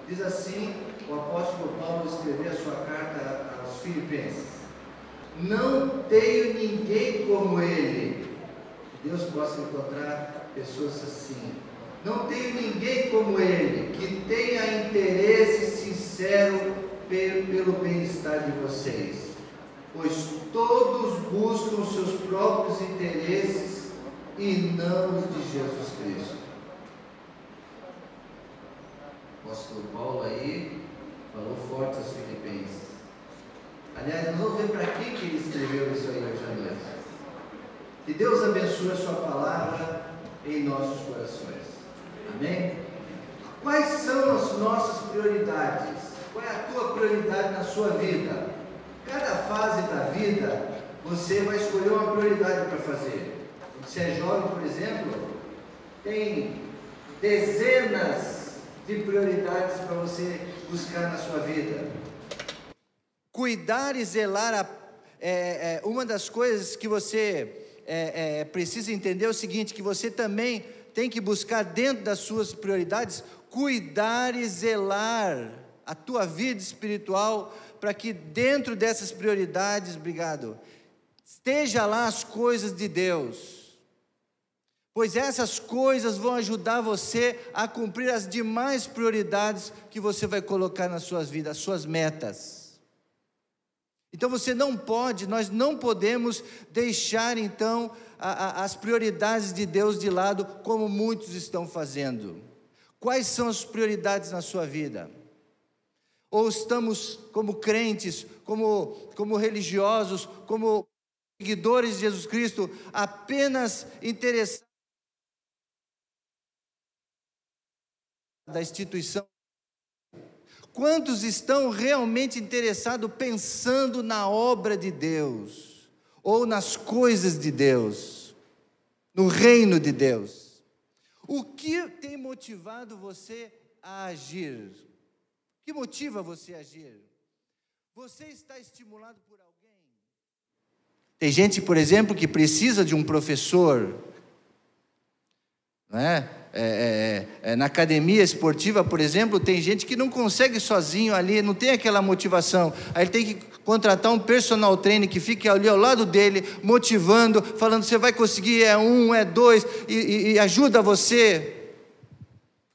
Diz assim o apóstolo Paulo escreveu a sua carta aos Filipenses: não tenho ninguém como ele. Que Deus possa encontrar pessoas assim. Não tenho ninguém como ele, que tenha interesse sincero pelo bem-estar de vocês, pois todos buscam seus próprios interesses e não os de Jesus Cristo. O apóstolo Paulo aí falou forte aos Filipenses. Aliás, nós vamos ver para quem que ele escreveu isso aí hoje à noite. Que Deus abençoe a sua palavra em nossos corações. Amém? Quais são as nossas prioridades? Qual é a tua prioridade na sua vida? Cada fase da vida, você vai escolher uma prioridade para fazer. Quando você é jovem, por exemplo, tem dezenas de prioridades para você buscar na sua vida. Cuidar e zelar, uma das coisas que você precisa entender é o seguinte, que você também tem que buscar dentro das suas prioridades, cuidar e zelar a tua vida espiritual, para que dentro dessas prioridades, esteja lá as coisas de Deus, pois essas coisas vão ajudar você a cumprir as demais prioridades que você vai colocar nas suas vidas, as suas metas. Então nós não podemos deixar então as prioridades de Deus de lado, como muitos estão fazendo. Quais são as prioridades na sua vida? Ou estamos como crentes, como religiosos, como seguidores de Jesus Cristo, apenas interessados da instituição? Quantos estão realmente interessados, pensando na obra de Deus, ou nas coisas de Deus, no reino de Deus? O que tem motivado você a agir? O que motiva você a agir? Você está estimulado por alguém? Tem gente, por exemplo, que precisa de um professor, não é? Na academia esportiva, por exemplo, tem gente que não consegue sozinho ali, não tem aquela motivação, aí ele tem que contratar um personal trainer que fique ali ao lado dele, motivando, falando, você vai conseguir, é 1, é 2, e ajuda você,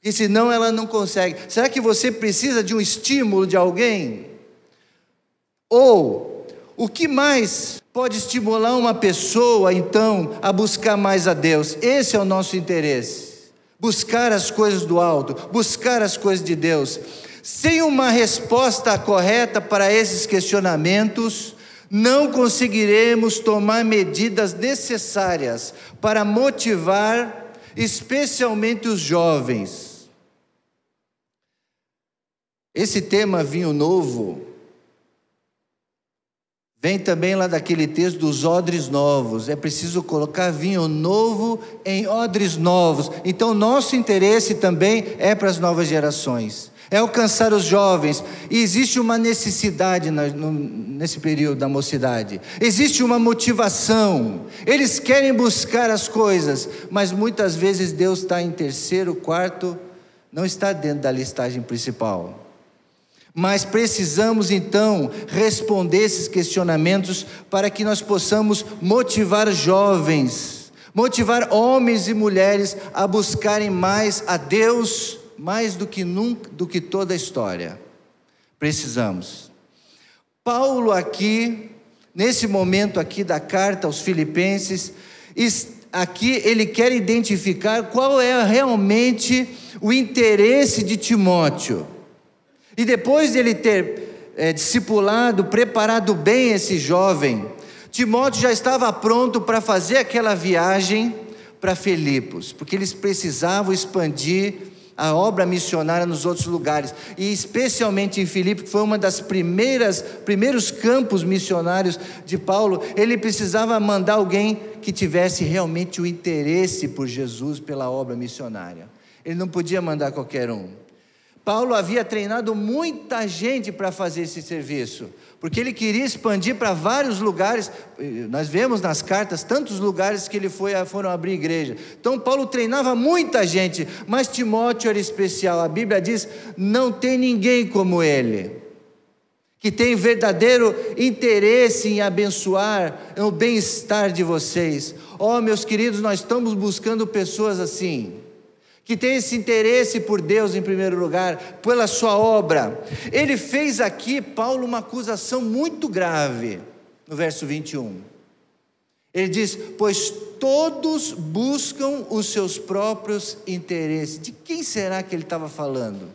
e senão ela não consegue. Será que você precisa de um estímulo de alguém? Ou, o que mais pode estimular uma pessoa, então, a buscar mais a Deus? Esse é o nosso interesse. Buscar as coisas do alto, buscar as coisas de Deus. Sem uma resposta correta para esses questionamentos, não conseguiremos tomar medidas necessárias para motivar, especialmente os jovens. Esse tema vinho novo vem também lá daquele texto dos odres novos. É preciso colocar vinho novo em odres novos. Então nosso interesse também é para as novas gerações, é alcançar os jovens. E existe uma necessidade nesse período da mocidade, existe uma motivação, eles querem buscar as coisas, mas muitas vezes Deus está em terceiro, quarto, não está dentro da listagem principal. Mas precisamos então responder esses questionamentos para que nós possamos motivar jovens, motivar homens e mulheres a buscarem mais a Deus, mais do que toda a história. Precisamos. Paulo aqui, nesse momento aqui da carta aos Filipenses, aqui ele quer identificar qual é realmente o interesse de Timóteo. E depois de ele ter discipulado, preparado bem esse jovem, Timóteo já estava pronto para fazer aquela viagem para Filipos, porque eles precisavam expandir a obra missionária nos outros lugares, e especialmente em Filipos, que foi uma das primeiros campos missionários de Paulo. Ele precisava mandar alguém que tivesse realmente o interesse por Jesus, pela obra missionária. Ele não podia mandar qualquer um. Paulo havia treinado muita gente para fazer esse serviço, porque ele queria expandir para vários lugares. Nós vemos nas cartas tantos lugares que ele foram abrir igreja. Então Paulo treinava muita gente, mas Timóteo era especial. A Bíblia diz: não tem ninguém como ele, que tem verdadeiro interesse em abençoar o bem-estar de vocês. Meus queridos, nós estamos buscando pessoas assim, que tem esse interesse por Deus em primeiro lugar, pela sua obra. Ele fez aqui, Paulo, uma acusação muito grave, no verso 21. Ele diz: pois todos buscam os seus próprios interesses. De quem será que ele estava falando?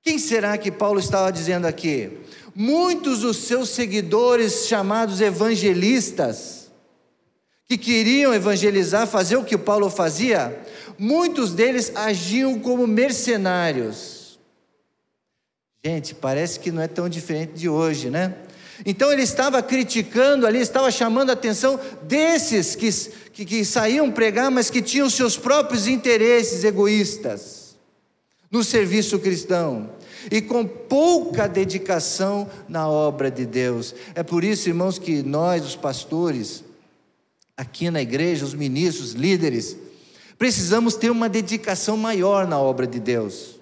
Quem será que Paulo estava dizendo aqui? Muitos dos seus seguidores, chamados evangelistas, que queriam evangelizar, fazer o que Paulo fazia, muitos deles agiam como mercenários. Gente, parece que não é tão diferente de hoje, né? Então ele estava criticando ali, estava chamando a atenção desses que saíam pregar, mas que tinham seus próprios interesses egoístas no serviço cristão, e com pouca dedicação na obra de Deus. É por isso, irmãos, que nós, os pastores, aqui na igreja, os ministros, líderes, precisamos ter uma dedicação maior na obra de Deus,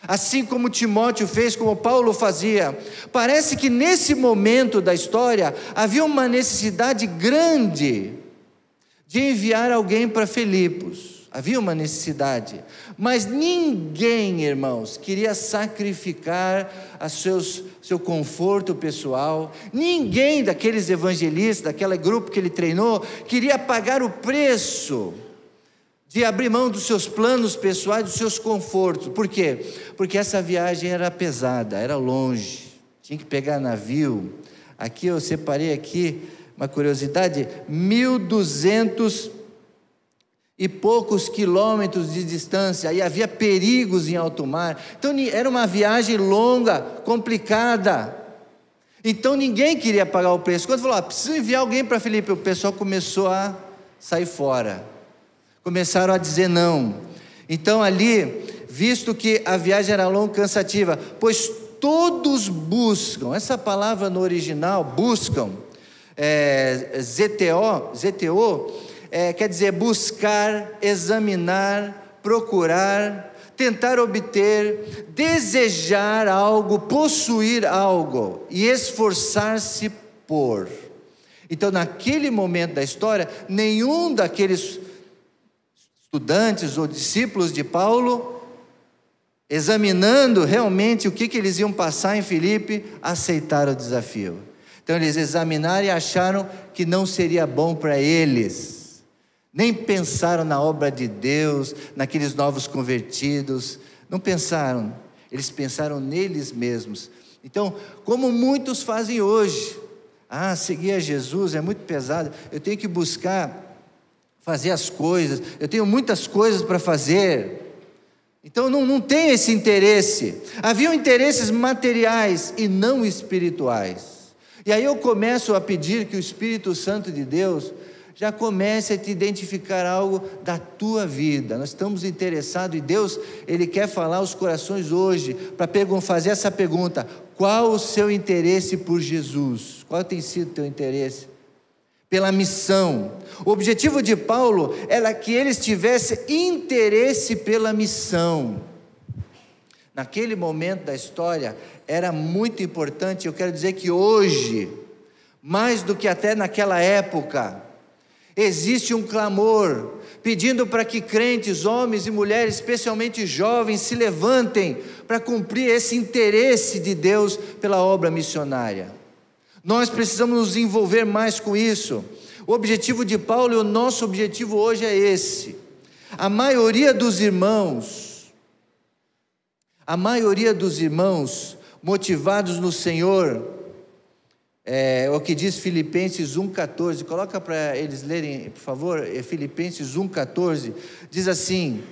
assim como Timóteo fez, como Paulo fazia. Parece que nesse momento da história havia uma necessidade grande de enviar alguém para Filipos. Havia uma necessidade, mas ninguém, irmãos, queria sacrificar seu conforto pessoal. Ninguém daqueles evangelistas, daquele grupo que ele treinou, queria pagar o preço de abrir mão dos seus planos pessoais, dos seus confortos. Por quê? Porque essa viagem era pesada, era longe, tinha que pegar navio. Aqui eu separei aqui uma curiosidade: 1.200 e poucos quilômetros de distância, e havia perigos em alto mar. Então era uma viagem longa, complicada. Então ninguém queria pagar o preço. Quando falou: preciso enviar alguém para Filipe, o pessoal começou a sair fora, começaram a dizer não. Então ali, visto que a viagem era longa e cansativa, pois todos buscam, essa palavra no original, buscam, ZTO, quer dizer buscar, examinar, procurar, tentar obter, desejar algo, possuir algo e esforçar-se por. Então naquele momento da história, nenhum daqueles estudantes ou discípulos de Paulo, examinando realmente o que eles iam passar em Filipe, aceitaram o desafio. Então eles examinaram e acharam que não seria bom para eles. Nem pensaram na obra de Deus, naqueles novos convertidos, não pensaram, eles pensaram neles mesmos. Então, como muitos fazem hoje: seguir a Jesus é muito pesado, eu tenho que buscar fazer as coisas, eu tenho muitas coisas para fazer, então não tem esse interesse. Haviam interesses materiais e não espirituais. E aí eu começo a pedir que o Espírito Santo de Deus já comece a te identificar algo da tua vida. Nós estamos interessados, e Deus, Ele quer falar aos corações hoje, para fazer essa pergunta: qual o seu interesse por Jesus? Qual tem sido o teu interesse? Pela missão. O objetivo de Paulo era que eles tivessem interesse pela missão. Naquele momento da história, era muito importante. Eu quero dizer que hoje, mais do que até naquela época, existe um clamor, pedindo para que crentes, homens e mulheres, especialmente jovens, se levantem para cumprir esse interesse de Deus pela obra missionária. Nós precisamos nos envolver mais com isso. O objetivo de Paulo e o nosso objetivo hoje é esse. A maioria dos irmãos, motivados no Senhor, o que diz Filipenses 1,14, coloca para eles lerem, por favor, Filipenses 1,14, diz assim: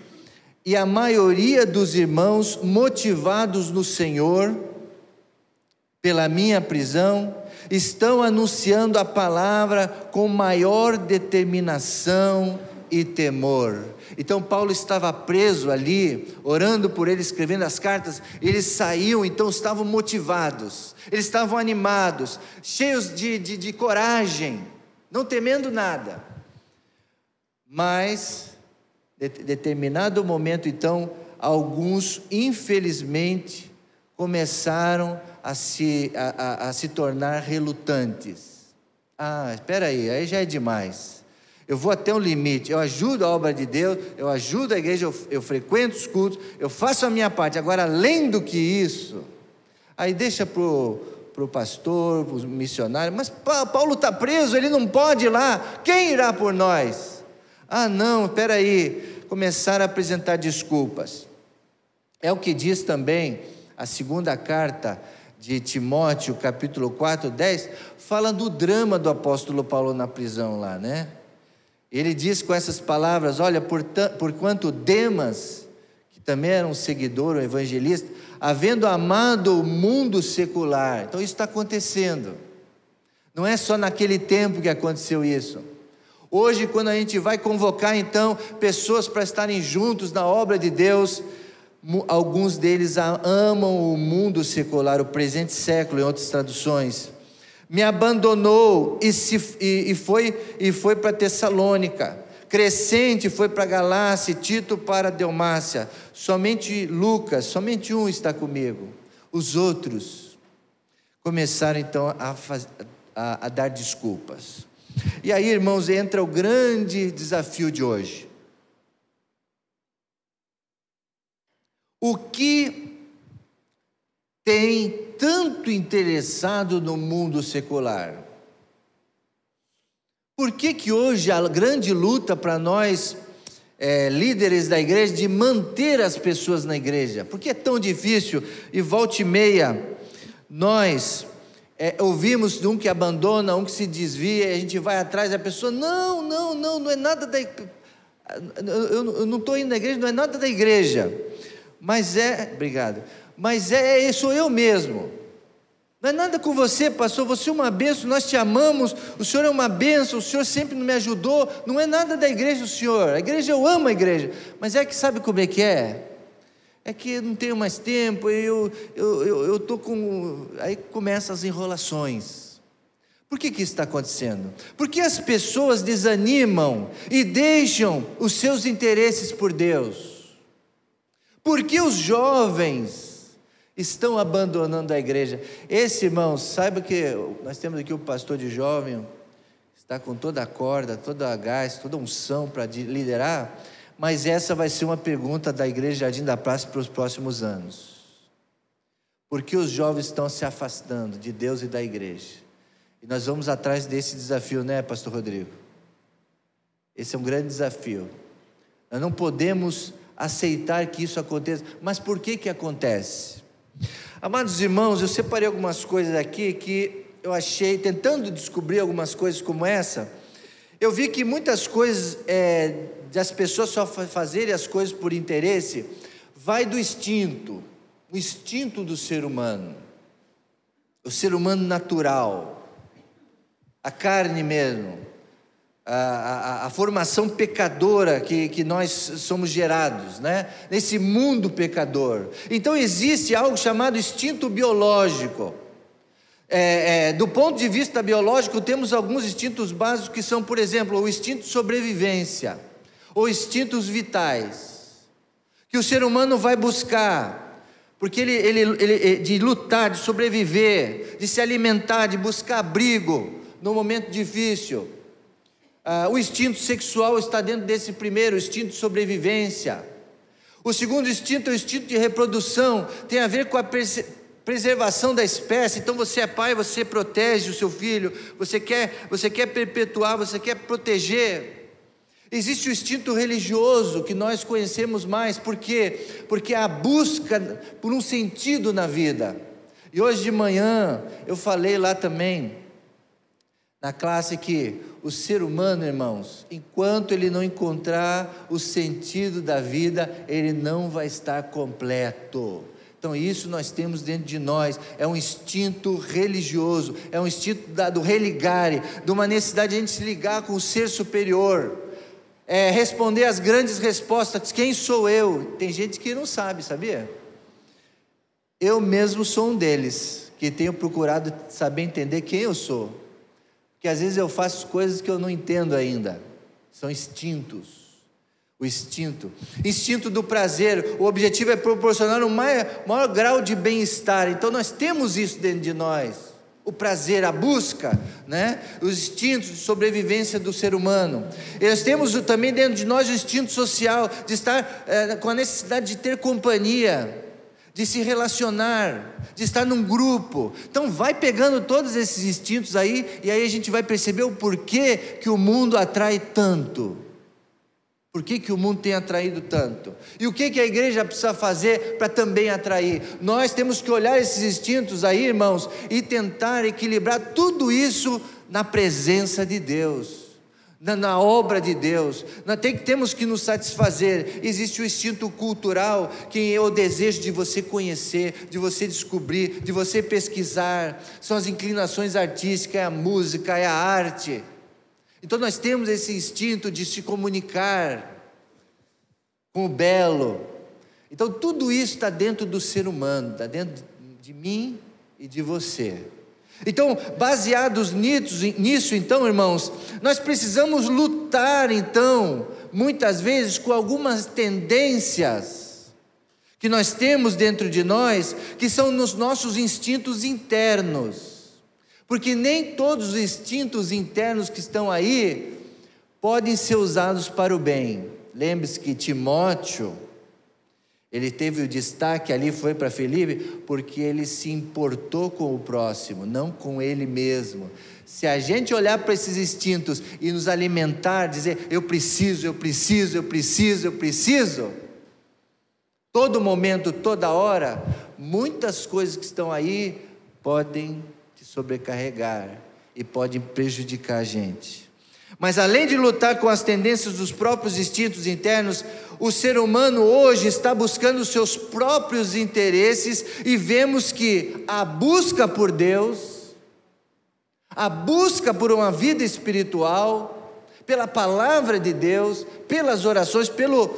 e a maioria dos irmãos motivados no Senhor, pela minha prisão, estão anunciando a palavra com maior determinação e temor. Então Paulo estava preso ali, orando por ele, escrevendo as cartas. Eles saíam, então estavam motivados, eles estavam animados, cheios de coragem, não temendo nada. Mas, em determinado momento, então, alguns, infelizmente, começaram a se tornar relutantes. Espera aí já é demais. Eu vou até um limite, eu ajudo a obra de Deus, eu ajudo a igreja, eu frequento os cultos, eu faço a minha parte. Agora, além do que isso, aí deixa para o pastor, para o missionário. Mas Paulo está preso, ele não pode ir lá, quem irá por nós? Não, espera aí, começaram a apresentar desculpas. É o que diz também a segunda carta de Timóteo, capítulo 4, 10, fala do drama do apóstolo Paulo na prisão lá, né? Ele diz com essas palavras: olha, porquanto Demas, que também era um seguidor, um evangelista, havendo amado o mundo secular. Então isso está acontecendo, não é só naquele tempo que aconteceu isso. Hoje, quando a gente vai convocar então pessoas para estarem juntos na obra de Deus, alguns deles amam o mundo secular, o presente século, em outras traduções. Me abandonou e foi para Tessalônica. Crescente foi para Galácia, Tito para Dalmácia. Somente Lucas, somente um está comigo. Os outros começaram então a dar desculpas. E aí, irmãos, entra o grande desafio de hoje. O que tem tanto interessado no mundo secular? Por que hoje a grande luta para nós, líderes da igreja, de manter as pessoas na igreja? Por que é tão difícil? E volta e meia, nós ouvimos de um que abandona, um que se desvia, e a gente vai atrás da pessoa: não é nada da igreja, eu não estou indo na igreja, não é nada da igreja. Mas sou eu mesmo, não é nada com você, pastor, você é uma bênção, nós te amamos, o senhor é uma bênção, o senhor sempre me ajudou, não é nada da igreja o senhor, a igreja, eu amo a igreja, mas sabe como é que é? É que eu não tenho mais tempo, eu estou com... Aí começam as enrolações. Por que isso está acontecendo? Porque as pessoas desanimam e deixam os seus interesses por Deus. Porque os jovens estão abandonando a igreja. Irmãos, saiba que nós temos aqui o pastor de jovem, está com toda a corda, toda a gás, toda a unção para liderar, mas essa vai ser uma pergunta da igreja Jardim da Praça para os próximos anos. Porque os jovens estão se afastando de Deus e da igreja? E nós vamos atrás desse desafio, né, pastor Rodrigo? Esse é um grande desafio. Nós não podemos aceitar que isso aconteça. Mas por que acontece? Amados irmãos, eu separei algumas coisas aqui que eu achei, tentando descobrir algumas coisas como essa, eu vi que muitas coisas das pessoas só fazerem as coisas por interesse, vai do instinto, o instinto do ser humano, o ser humano natural, a carne mesmo, a formação pecadora que nós somos gerados, né? Nesse mundo pecador. Então existe algo chamado instinto biológico. Do ponto de vista biológico, temos alguns instintos básicos que são, por exemplo, o instinto de sobrevivência, ou instintos vitais, que o ser humano vai buscar, porque ele de lutar, de sobreviver, de se alimentar, de buscar abrigo no momento difícil. O instinto sexual está dentro desse primeiro, o instinto de sobrevivência. O segundo instinto é o instinto de reprodução, tem a ver com a preservação da espécie. Então você é pai, você protege o seu filho, você quer perpetuar, você quer proteger. Existe o instinto religioso que nós conhecemos mais, por quê? Porque é a busca por um sentido na vida. E hoje de manhã eu falei lá também na classe que o ser humano, irmãos, enquanto ele não encontrar o sentido da vida, ele não vai estar completo. Então isso nós temos dentro de nós, é um instinto religioso, é um instinto do religare, de uma necessidade de a gente se ligar com o ser superior. responder as grandes respostas, quem sou eu? Tem gente que não sabe, sabia? Eu mesmo sou um deles, que tenho procurado saber entender quem eu sou, porque às vezes eu faço coisas que eu não entendo ainda, são instintos. O instinto do prazer, o objetivo é proporcionar um maior grau de bem-estar. Então nós temos isso dentro de nós, o prazer, a busca, né? Os instintos de sobrevivência do ser humano. E nós temos também dentro de nós o instinto social, de estar com a necessidade de ter companhia, de se relacionar, de estar num grupo. Então vai pegando todos esses instintos aí, e aí a gente vai perceber o porquê que o mundo atrai tanto. Por que o mundo tem atraído tanto? E o que a igreja precisa fazer para também atrair? Nós temos que olhar esses instintos aí, irmãos, e tentar equilibrar tudo isso na presença de Deus, na obra de Deus. Nós temos que nos satisfazer. Existe o instinto cultural, que é o desejo de você conhecer, de você descobrir, de você pesquisar. São as inclinações artísticas, é a música, é a arte. Então nós temos esse instinto de se comunicar com o belo. Então tudo isso está dentro do ser humano, está dentro de mim e de você. Então, baseados nisso, então, irmãos, nós precisamos lutar, então, muitas vezes com algumas tendências que nós temos dentro de nós, que são nos nossos instintos internos. Porque nem todos os instintos internos que estão aí podem ser usados para o bem. Lembre-se que Timóteo, ele teve o destaque ali, foi para Filipe, porque ele se importou com o próximo, não com ele mesmo. Se a gente olhar para esses instintos e nos alimentar, dizer, eu preciso, todo momento, toda hora, muitas coisas que estão aí podem sobrecarregar e podem prejudicar a gente. Mas além de lutar com as tendências dos próprios instintos internos, o ser humano hoje está buscando os seus próprios interesses, e vemos que a busca por Deus, a busca por uma vida espiritual, pela palavra de Deus, pelas orações, pela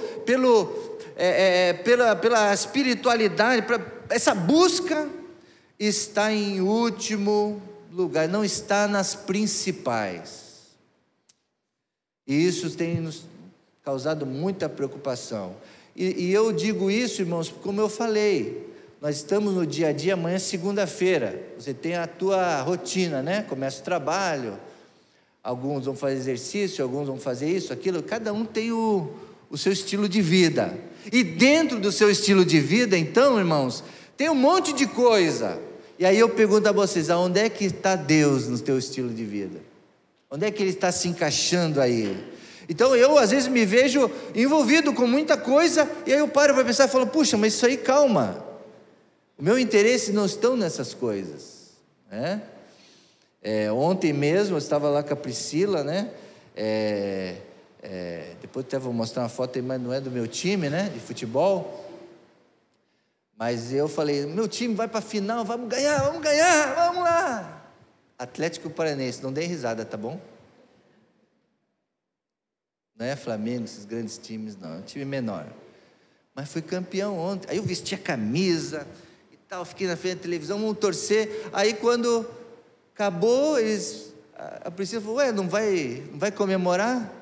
espiritualidade, essa busca está em último lugar, não está nas principais. E isso tem nos causado muita preocupação. E eu digo isso, irmãos, como eu falei, nós estamos no dia a dia, amanhã é segunda-feira, você tem a tua rotina, né? Começa o trabalho, alguns vão fazer exercício, alguns vão fazer isso, aquilo, cada um tem o seu estilo de vida. E dentro do seu estilo de vida, então, irmãos, tem um monte de coisa. E aí eu pergunto a vocês, aonde é que está Deus no teu estilo de vida? Onde é que Ele está se encaixando aí? Então eu às vezes me vejo envolvido com muita coisa, e aí eu paro para pensar e falo, puxa, mas isso aí, calma, o meu interesse não estão nessas coisas, né? Ontem mesmo eu estava lá com a Priscila, né? Depois até vou mostrar uma foto aí, mas não é do meu time, né? De futebol. Mas eu falei, meu time vai para a final, vamos ganhar, vamos lá. Atlético Paranaense, não dê risada, tá bom? Não é Flamengo, esses grandes times, não, é um time menor. Mas foi campeão ontem. Aí eu vesti a camisa e tal, fiquei na frente da televisão, vamos torcer. Aí quando acabou, a Priscila falou, não vai comemorar?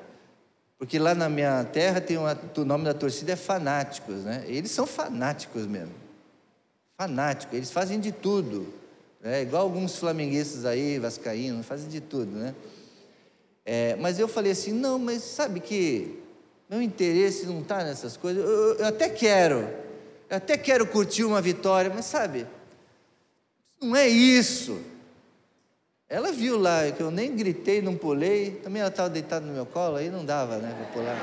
Porque lá na minha terra tem o nome da torcida é Fanáticos, né? Eles são fanáticos mesmo. Fanáticos, eles fazem de tudo. Igual alguns flamenguistas aí, vascaínos, fazem de tudo, né? Mas eu falei assim, não, mas sabe que meu interesse não está nessas coisas. Eu até quero curtir uma vitória, mas sabe, não é isso. Ela viu lá que eu nem gritei, não pulei, também ela estava deitada no meu colo, aí não dava, né, para pular.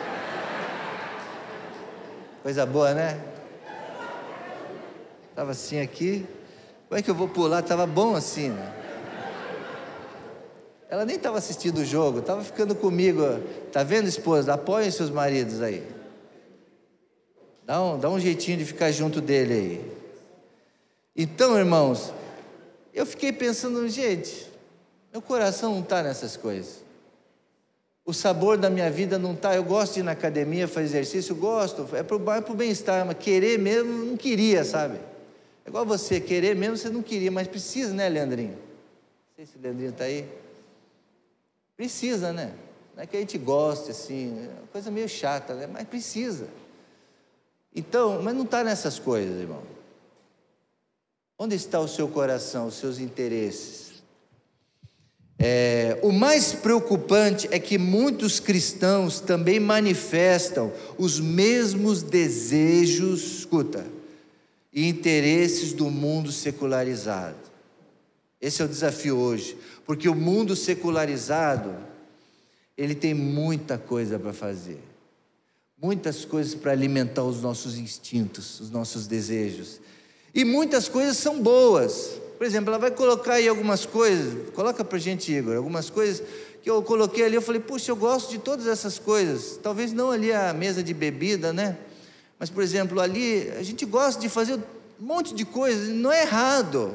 Coisa boa, né? Estava assim aqui, como é que eu vou pular? Estava bom assim, né? Ela nem estava assistindo o jogo, estava ficando comigo. Tá vendo, esposa? Apoiem seus maridos aí. Dá um jeitinho de ficar junto dele aí. Então, irmãos, eu fiquei pensando, gente, meu coração não está nessas coisas. O sabor da minha vida não está. Eu gosto de ir na academia, fazer exercício, gosto, é para o bem-estar, mas querer mesmo, não queria, sabe? É igual você, querer mesmo você não queria, mas precisa, né, Leandrinho? Não sei se o Leandrinho está aí. Precisa, né? Não é que a gente goste, assim, é uma coisa meio chata, né? Mas precisa. Então, mas não está nessas coisas, irmão. Onde está o seu coração, os seus interesses? O mais preocupante é que muitos cristãos também manifestam os mesmos desejos, escuta, e interesses do mundo secularizado. Esse é o desafio hoje, porque o mundo secularizado, ele tem muita coisa para fazer, muitas coisas para alimentar os nossos instintos, os nossos desejos, e muitas coisas são boas. Por exemplo, ela vai colocar aí algumas coisas, coloca para a gente, Igor, algumas coisas que eu coloquei ali, eu falei, puxa, eu gosto de todas essas coisas, talvez não ali a mesa de bebida, né? Mas, por exemplo, ali, a gente gosta de fazer um monte de coisas, não é errado.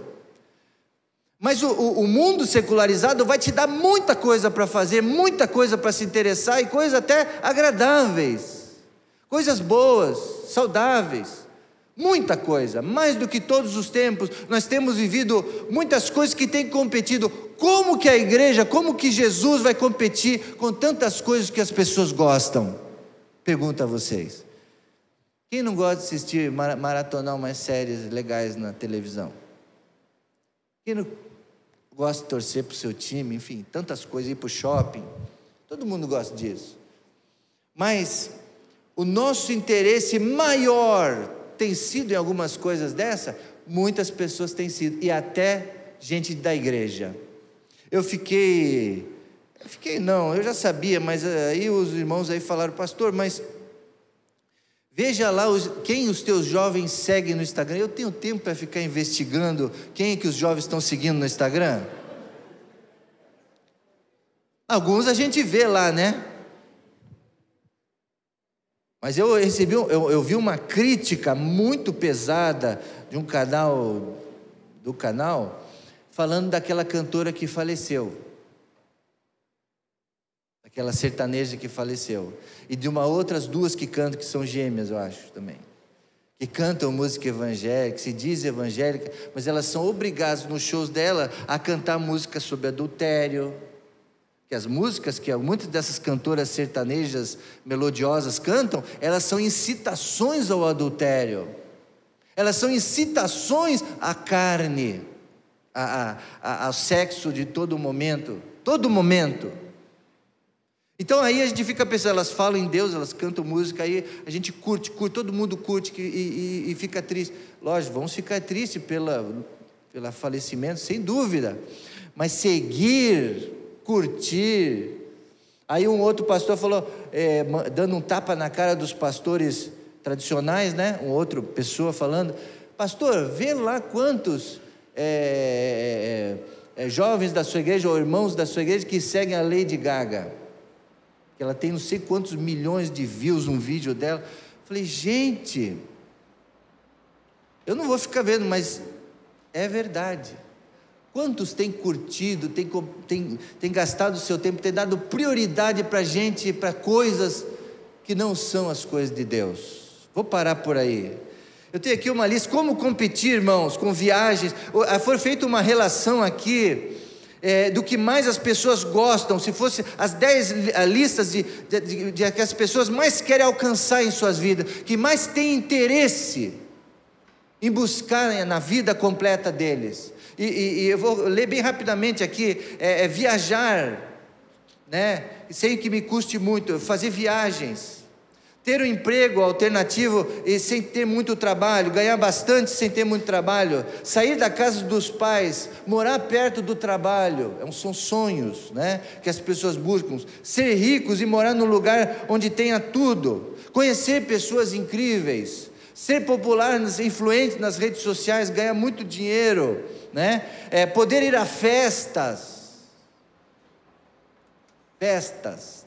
Mas o mundo secularizado vai te dar muita coisa para fazer, muita coisa para se interessar, e coisas até agradáveis, coisas boas, saudáveis. Muita coisa, mais do que todos os tempos, nós temos vivido muitas coisas que têm competido. Como que a igreja, como que Jesus vai competir com tantas coisas que as pessoas gostam? Pergunto a vocês. Quem não gosta de assistir, maratonar umas séries legais na televisão? Quem não gosta de torcer para o seu time, enfim, tantas coisas, ir para o shopping? Todo mundo gosta disso. Mas o nosso interesse maior tem sido em algumas coisas dessa, muitas pessoas têm sido, e até gente da igreja. Eu já sabia, mas aí os irmãos aí falaram, pastor, mas veja lá quem os teus jovens seguem no Instagram. Eu tenho tempo para ficar investigando quem é que os jovens estão seguindo no Instagram? Alguns a gente vê lá, né? Mas eu vi uma crítica muito pesada de um canal, falando daquela cantora que faleceu, aquela sertaneja que faleceu, e de outras duas que cantam, que são gêmeas, eu acho também, que cantam música evangélica, se diz evangélica, mas elas são obrigadas nos shows dela a cantar música sobre adultério. Que as músicas que muitas dessas cantoras sertanejas melodiosas cantam, elas são incitações ao adultério, elas são incitações à carne, ao sexo de todo momento. Então aí a gente fica pensando, elas falam em Deus, elas cantam música, aí a gente curte, todo mundo curte e fica triste. Lógico, vamos ficar tristes pelo falecimento, sem dúvida, mas curtir. Aí um outro pastor falou, dando um tapa na cara dos pastores tradicionais, né? Outra pessoa falando, pastor, vê lá quantos jovens da sua igreja ou irmãos da sua igreja que seguem a Lady Gaga, que ela tem não sei quantos milhões de views um vídeo dela. Falei, gente, eu não vou ficar vendo, mas é verdade. Quantos têm curtido, têm gastado o seu tempo, têm dado prioridade para a gente, para coisas que não são as coisas de Deus? Vou parar por aí. Eu tenho aqui uma lista, como competir, irmãos, com viagens. Foi feita uma relação aqui, do que mais as pessoas gostam, se fosse as 10 listas de que as pessoas mais querem alcançar em suas vidas, que mais têm interesse em buscar na vida completa deles. E eu vou ler bem rapidamente aqui, viajar, né? Sem que me custe muito, fazer viagens, ter um emprego alternativo e sem ter muito trabalho, ganhar bastante sem ter muito trabalho, sair da casa dos pais, morar perto do trabalho, são sonhos, né? Que as pessoas buscam, ser ricos e morar num lugar onde tenha tudo, conhecer pessoas incríveis, ser popular, influente nas redes sociais, ganhar muito dinheiro, né? Poder ir a festas,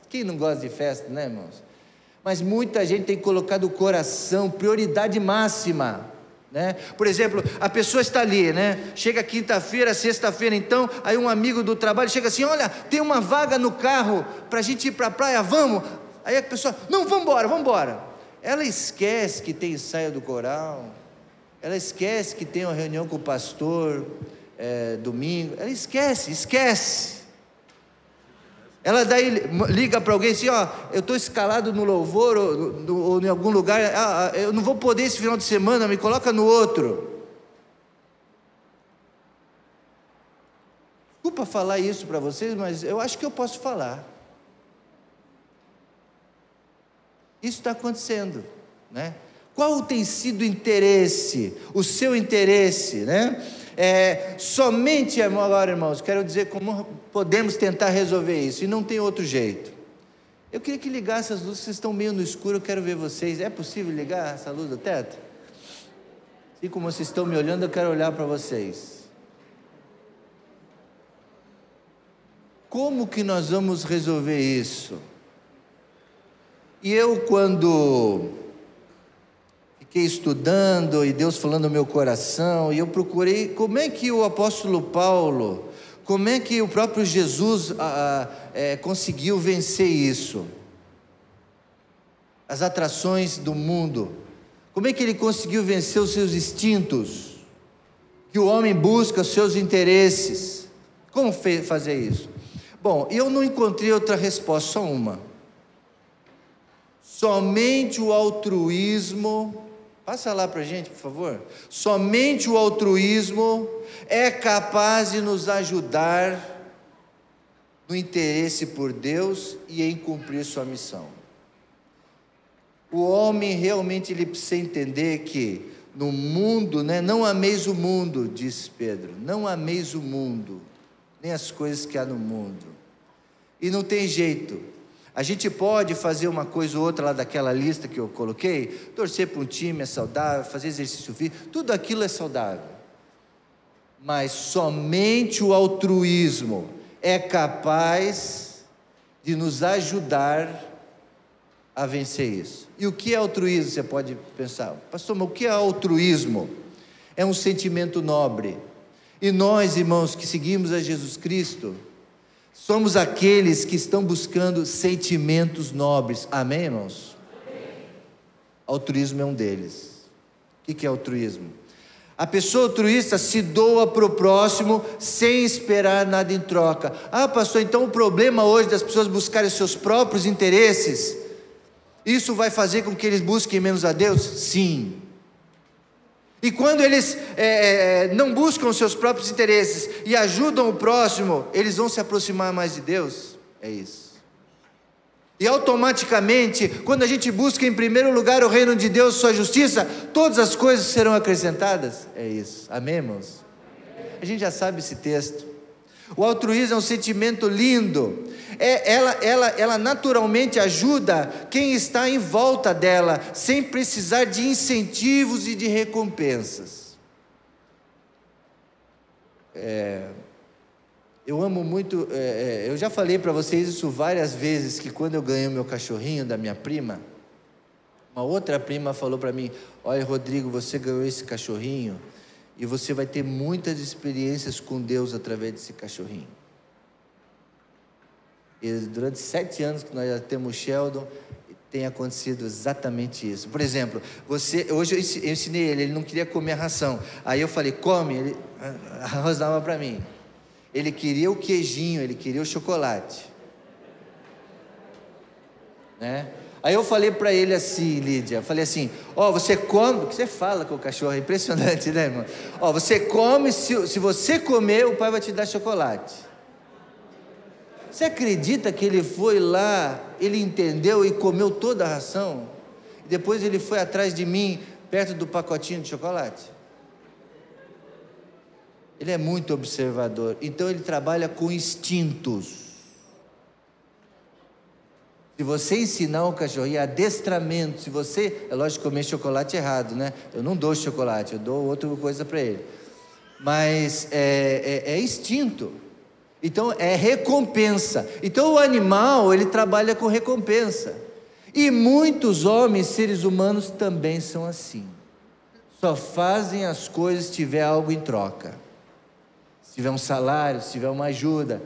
quem não gosta de festa, né, irmãos? Mas muita gente tem colocado o coração, prioridade máxima, né? Por exemplo, a pessoa está ali, né? Chega quinta-feira, sexta-feira, então, aí um amigo do trabalho chega assim: olha, tem uma vaga no carro para a gente ir para a praia, vamos? Aí a pessoa: não, vamos embora. Ela esquece que tem ensaio do coral, ela esquece que tem uma reunião com o pastor domingo, ela esquece. Ela daí liga para alguém assim: ó, eu estou escalado no louvor ou em algum lugar, eu não vou poder esse final de semana, me coloca no outro. Desculpa falar isso para vocês, mas eu acho que eu posso falar. Isso está acontecendo, né? Qual tem sido o interesse, o seu interesse, né? Somente agora, irmãos, quero dizer como podemos tentar resolver isso, e não tem outro jeito. Eu queria que ligasse as luzes, vocês estão meio no escuro, eu quero ver vocês. É possível ligar essa luz do teto? Assim como vocês estão me olhando, eu quero olhar para vocês. Como que nós vamos resolver isso? E eu, quando fiquei estudando, e Deus falando no meu coração, e eu procurei como é que o apóstolo Paulo, como é que o próprio Jesus conseguiu vencer isso, as atrações do mundo, como é que ele conseguiu vencer os seus instintos, que o homem busca os seus interesses, como fazer isso? Bom, eu não encontrei outra resposta, só uma: somente o altruísmo. Passa lá para a gente, por favor. Somente o altruísmo é capaz de nos ajudar no interesse por Deus e em cumprir sua missão. O homem realmente ele precisa entender que no mundo, né, não ameis o mundo, diz Pedro, não ameis o mundo, nem as coisas que há no mundo. E não tem jeito. A gente pode fazer uma coisa ou outra lá daquela lista que eu coloquei, torcer para um time é saudável, fazer exercício físico, tudo aquilo é saudável. Mas somente o altruísmo é capaz de nos ajudar a vencer isso. E o que é altruísmo? Você pode pensar: pastor, mas o que é altruísmo? É um sentimento nobre. E nós, irmãos, que seguimos a Jesus Cristo, somos aqueles que estão buscando sentimentos nobres. Amém, irmãos? Amém. Altruísmo é um deles. O que é altruísmo? A pessoa altruísta se doa para o próximo sem esperar nada em troca. Ah, pastor, então o problema hoje das pessoas buscarem seus próprios interesses, isso vai fazer com que eles busquem menos a Deus? Sim. E quando eles não buscam os seus próprios interesses e ajudam o próximo, eles vão se aproximar mais de Deus? É isso. E automaticamente, quando a gente busca em primeiro lugar o reino de Deus, sua justiça, todas as coisas serão acrescentadas? É isso. Amém, irmãos? A gente já sabe esse texto. O altruísmo é um sentimento lindo. Ela naturalmente ajuda quem está em volta dela, sem precisar de incentivos e de recompensas. Eu amo muito, eu já falei para vocês isso várias vezes, que quando eu ganhei o meu cachorrinho da minha prima, uma outra prima falou para mim: olha, Rodrigo, você ganhou esse cachorrinho e você vai ter muitas experiências com Deus através desse cachorrinho. E durante 7 anos que nós já temos Sheldon, tem acontecido exatamente isso. Por exemplo, hoje eu ensinei ele não queria comer a ração, aí eu falei: come, a Rosa dava para mim. Ele queria o queijinho, ele queria o chocolate, né? Aí eu falei para ele assim, Lídia, falei assim: ó, você come, o que você fala com o cachorro, é impressionante, né, irmão? Ó, você come, se você comer, o pai vai te dar chocolate. Você acredita que ele foi lá, ele entendeu e comeu toda a ração? E depois ele foi atrás de mim, perto do pacotinho de chocolate? Ele é muito observador, então ele trabalha com instintos. Se você ensinar um cachorrinho, adestramento, se você, é lógico, comer chocolate errado, né? Eu não dou chocolate, eu dou outra coisa para ele. Mas é instinto. Então é recompensa. Então o animal, ele trabalha com recompensa. E muitos homens, seres humanos, também são assim. só fazem as coisas se tiver algo em troca. Se tiver um salário, se tiver uma ajuda,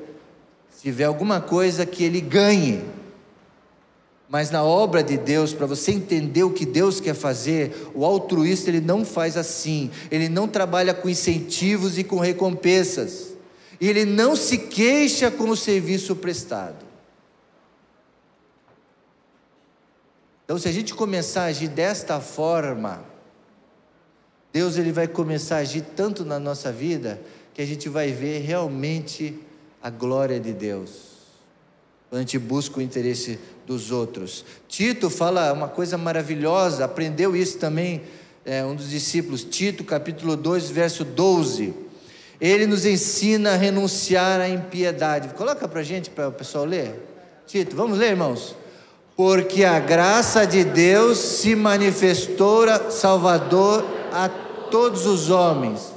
se tiver alguma coisa que ele ganhe. Mas na obra de Deus, para você entender o que Deus quer fazer, o altruísta ele não faz assim. Ele não trabalha com incentivos e com recompensas. E ele não se queixa com o serviço prestado. Então, se a gente começar a agir desta forma, Deus ele vai começar a agir tanto na nossa vida, que a gente vai ver realmente a glória de Deus, quando a gente busca o interesse dos outros. Tito fala uma coisa maravilhosa, aprendeu isso também, um dos discípulos, Tito capítulo 2, verso 12, ele nos ensina a renunciar à impiedade. Coloca para a gente, para o pessoal ler, Tito, vamos ler, irmãos? Porque a graça de Deus se manifestou salvador a todos os homens.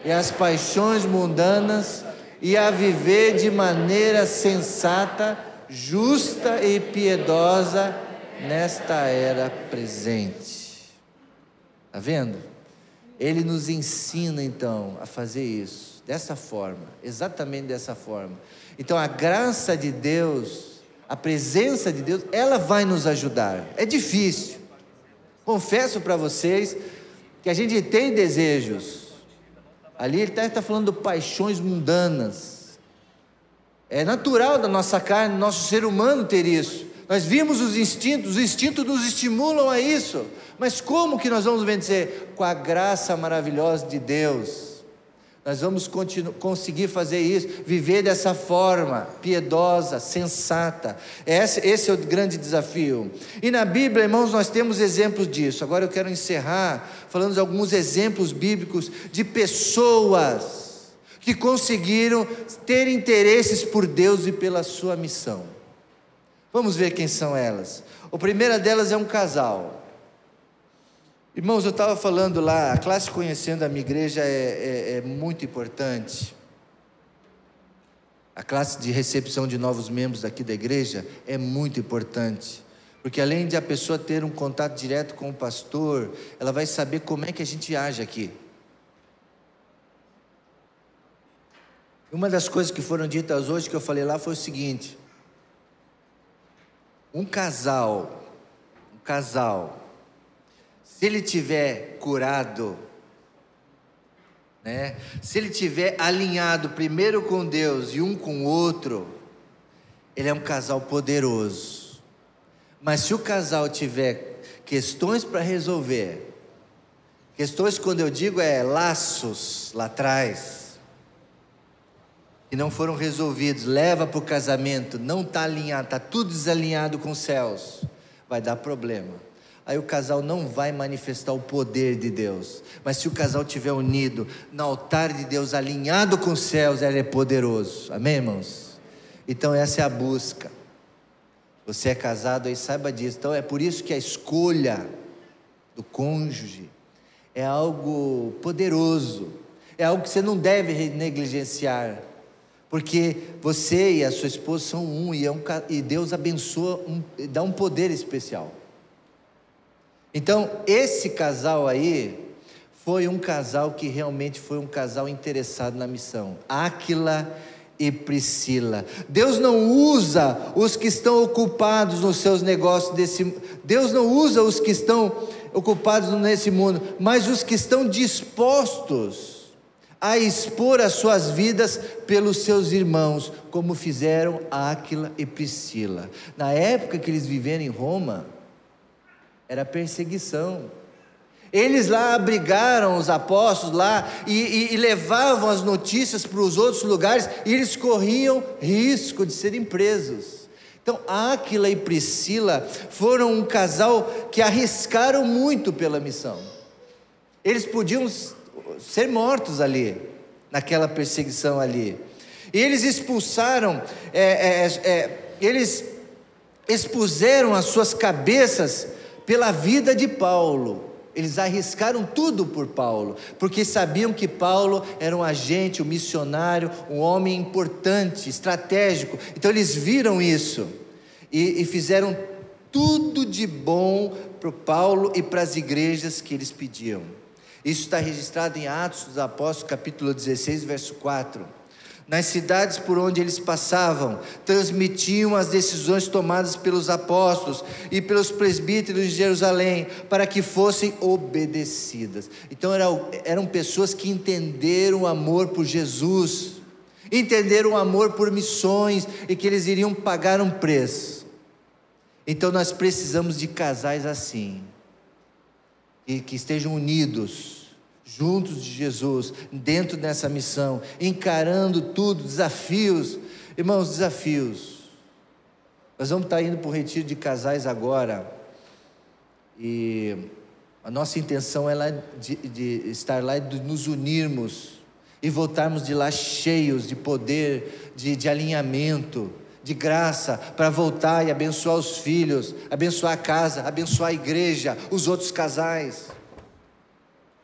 E as paixões mundanas, e a viver de maneira sensata, justa e piedosa nesta era presente. Está vendo? Ele nos ensina então a fazer isso. Dessa forma, exatamente dessa forma. Então a graça de Deus, a presença de Deus, ela vai nos ajudar. É difícil, confesso para vocês, que a gente tem desejos, ali ele está falando de paixões mundanas, é natural da nossa carne, nosso ser humano ter isso. Nós vimos os instintos nos estimulam a isso, mas como que nós vamos vencer? Com a graça maravilhosa de Deus. Nós vamos conseguir fazer isso, viver dessa forma, piedosa, sensata. Esse é o grande desafio. E na Bíblia, irmãos, nós temos exemplos disso. Agora eu quero encerrar falando de alguns exemplos bíblicos de pessoas que conseguiram ter interesses por Deus e pela sua missão. Vamos ver quem são elas. A primeira delas é um casal. Irmãos, eu estava falando lá, a classe Conhecendo a Minha Igreja é muito importante. A classe de recepção de novos membros aqui da igreja é muito importante. Porque além de a pessoa ter um contato direto com o pastor, ela vai saber como é que a gente age aqui. Uma das coisas que foram ditas hoje, que eu falei lá, foi o seguinte: um casal, se ele tiver curado, né? Se ele tiver alinhado primeiro com Deus e um com o outro, ele é um casal poderoso. Mas se o casal tiver questões para resolver, questões, quando eu digo laços lá atrás, que não foram resolvidos, leva para o casamento, não está alinhado, está tudo desalinhado com os céus, vai dar problema. Aí o casal não vai manifestar o poder de Deus. Mas se o casal estiver unido no altar de Deus, alinhado com os céus, ele é poderoso. Amém, irmãos? Então essa é a busca. Você é casado aí, saiba disso. Então é por isso que a escolha do cônjuge é algo poderoso. É algo que você não deve negligenciar. Porque você e a sua esposa são um, e Deus abençoa, dá um poder especial. Então, esse casal aí, foi um casal que realmente foi um casal interessado na missão. Áquila e Priscila. Deus não usa os que estão ocupados nos seus negócios Deus não usa os que estão ocupados nesse mundo, mas os que estão dispostos a expor as suas vidas pelos seus irmãos, como fizeram Áquila e Priscila. Na época que eles viveram em Roma, era perseguição. Eles lá abrigaram os apóstolos lá e levavam as notícias para os outros lugares, e eles corriam risco de serem presos. Então Áquila e Priscila foram um casal que arriscaram muito pela missão. Eles podiam ser mortos ali, naquela perseguição ali. E eles expulsaram, eles expuseram as suas cabeças pela vida de Paulo. Eles arriscaram tudo por Paulo, porque sabiam que Paulo era um agente, um missionário, um homem importante, estratégico. Então eles viram isso e fizeram tudo de bom para Paulo e para as igrejas que eles pediam. Isso está registrado em Atos dos Apóstolos, capítulo 16, verso 4. Nas cidades por onde eles passavam, transmitiam as decisões tomadas pelos apóstolos e pelos presbíteros de Jerusalém, para que fossem obedecidas. Então eram pessoas que entenderam o amor por Jesus, entenderam o amor por missões, e que eles iriam pagar um preço. Então nós precisamos de casais assim, e que estejam unidos, juntos de Jesus, dentro dessa missão, encarando tudo, desafios, irmãos, desafios. Nós vamos estar indo para o retiro de casais agora, e a nossa intenção é lá de estar lá e de nos unirmos, e voltarmos de lá cheios de poder, de alinhamento, de graça, para voltar e abençoar os filhos, abençoar a casa, abençoar a igreja, os outros casais.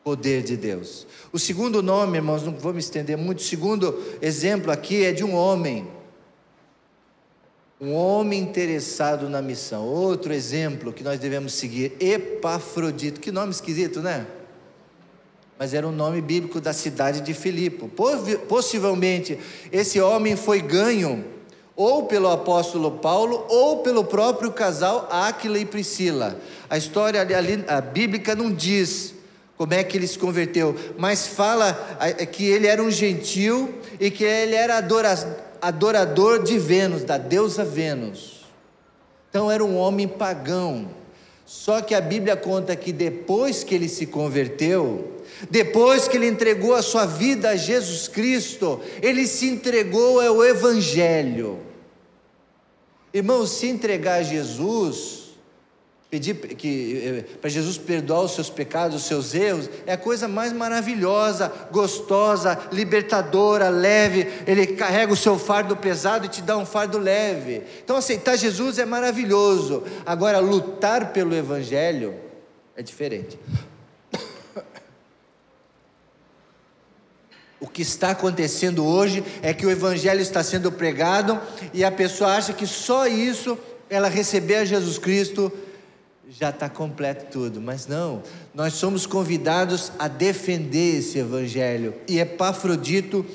Poder de Deus. O segundo nome, irmãos, não vou me estender muito, o segundo exemplo aqui é de um homem interessado na missão. Outro exemplo que nós devemos seguir, Epafrodito. Que nome esquisito, né? Mas era um nome bíblico da cidade de Filipe. Possivelmente esse homem foi ganho ou pelo apóstolo Paulo, ou pelo próprio casal Áquila e Priscila. A história ali, a bíblica não diz como é que ele se converteu, mas fala que ele era um gentil e que ele era adorador de Vênus, da deusa Vênus. Então era um homem pagão. Só que a Bíblia conta que depois que ele se converteu, depois que ele entregou a sua vida a Jesus Cristo, ele se entregou ao Evangelho. Irmãos, se entregar a Jesus, pedir para Jesus perdoar os seus pecados, os seus erros, é a coisa mais maravilhosa, gostosa, libertadora, leve. Ele carrega o seu fardo pesado e te dá um fardo leve. Então aceitar Jesus é maravilhoso. Agora, lutar pelo Evangelho é diferente. O que está acontecendo hoje é que o Evangelho está sendo pregado e a pessoa acha que só isso, ela receber a Jesus Cristo, já está completo tudo. Mas não, nós somos convidados a defender esse Evangelho. E Epafrodito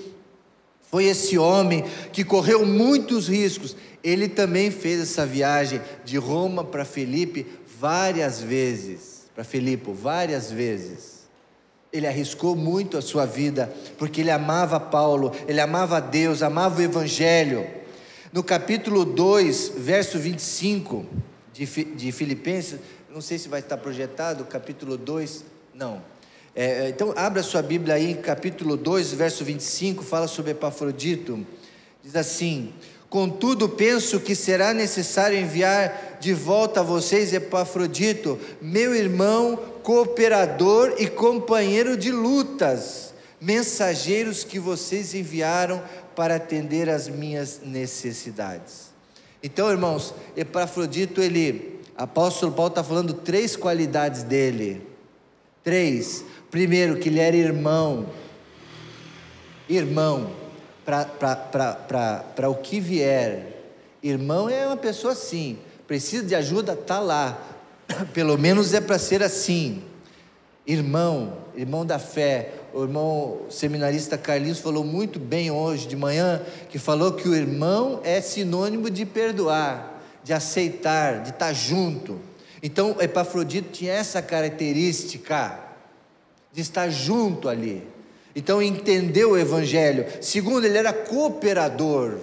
foi esse homem que correu muitos riscos. Ele também fez essa viagem de Roma para Filipe várias vezes. Várias vezes. Ele arriscou muito a sua vida, porque ele amava Paulo, ele amava Deus, amava o Evangelho. No capítulo 2, verso 25 de Filipenses, não sei se vai estar projetado, capítulo 2, não. Então abra sua Bíblia aí, capítulo 2, verso 25, fala sobre Epafrodito. Diz assim: contudo penso que será necessário enviar de volta a vocês Epafrodito, meu irmão, cooperador e companheiro de lutas, mensageiros que vocês enviaram para atender às minhas necessidades. Então, irmãos, Epafrodito, apóstolo Paulo está falando 3 qualidades dele. 3. Primeiro, que ele era irmão para o que vier. Irmão é uma pessoa assim, precisa de ajuda, está lá. Pelo menos é para ser assim. Irmão da fé. O irmão seminarista Carlinhos falou muito bem hoje de manhã, que falou que o irmão é sinônimo de perdoar, de aceitar, de estar junto. Então Epafrodito tinha essa característica de estar junto ali. Então entendeu o Evangelho. Segundo, ele era cooperador.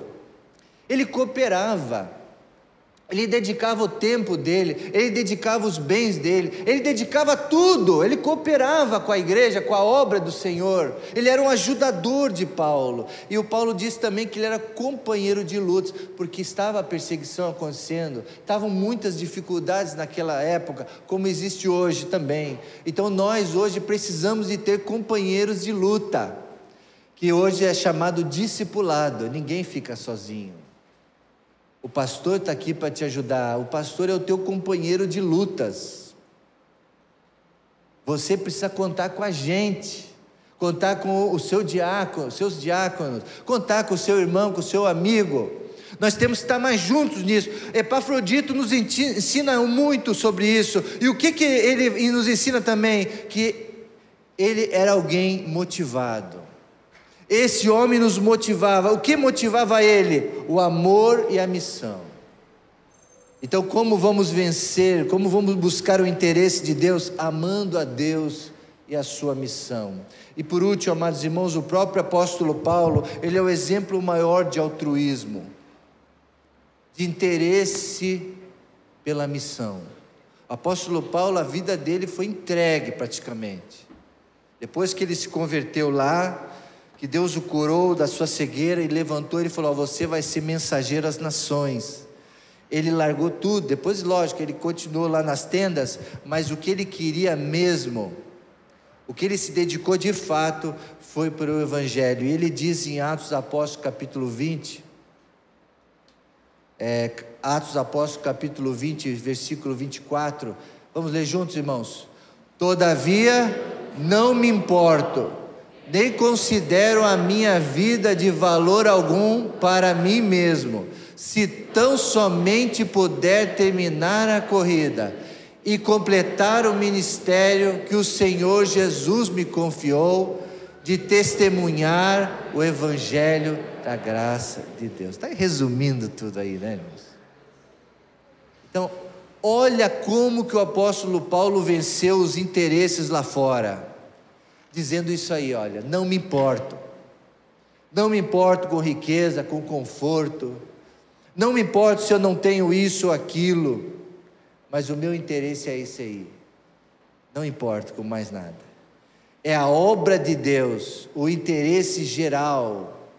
Ele cooperava. Ele dedicava o tempo dele, ele dedicava os bens dele, ele dedicava tudo, ele cooperava com a igreja, com a obra do Senhor. Ele era um ajudador de Paulo. E o Paulo disse também que ele era companheiro de lutas, porque estava a perseguição acontecendo, estavam muitas dificuldades naquela época, como existe hoje também. Então nós hoje precisamos de ter companheiros de luta, que hoje é chamado discipulado. Ninguém fica sozinho. O pastor está aqui para te ajudar. O pastor é o teu companheiro de lutas. Você precisa contar com a gente, contar com o seu diácono, seus diáconos, contar com o seu irmão, com o seu amigo. Nós temos que estar mais juntos nisso. Epafrodito nos ensina muito sobre isso. E o que ele nos ensina também? Que ele era alguém motivado. Esse homem nos motivava. O que motivava ele? O amor e a missão. Então, como vamos vencer? Como vamos buscar o interesse de Deus? Amando a Deus e a sua missão. E por último, amados irmãos, o próprio apóstolo Paulo, ele é o exemplo maior de altruísmo, de interesse pela missão. O apóstolo Paulo, a vida dele foi entregue praticamente. Depois que ele se converteu lá, que Deus o curou da sua cegueira e levantou, ele falou: você vai ser mensageiro às nações. Ele largou tudo. Depois, lógico, ele continuou lá nas tendas, mas o que ele queria mesmo, o que ele se dedicou de fato, foi para o Evangelho. E ele diz em Atos dos Apóstolos capítulo 20, Atos dos Apóstolos capítulo 20, versículo 24, vamos ler juntos, irmãos? Todavia não me importo, nem considero a minha vida de valor algum para mim mesmo, se tão somente puder terminar a corrida e completar o ministério que o Senhor Jesus me confiou, de testemunhar o Evangelho da graça de Deus. Está resumindo tudo aí, né, irmãos? Então, olha como que o apóstolo Paulo venceu os interesses lá fora, dizendo isso aí: olha, não me importo com riqueza, com conforto, não me importo se eu não tenho isso ou aquilo, mas o meu interesse é esse aí, não importo com mais nada. É a obra de Deus, o interesse geral,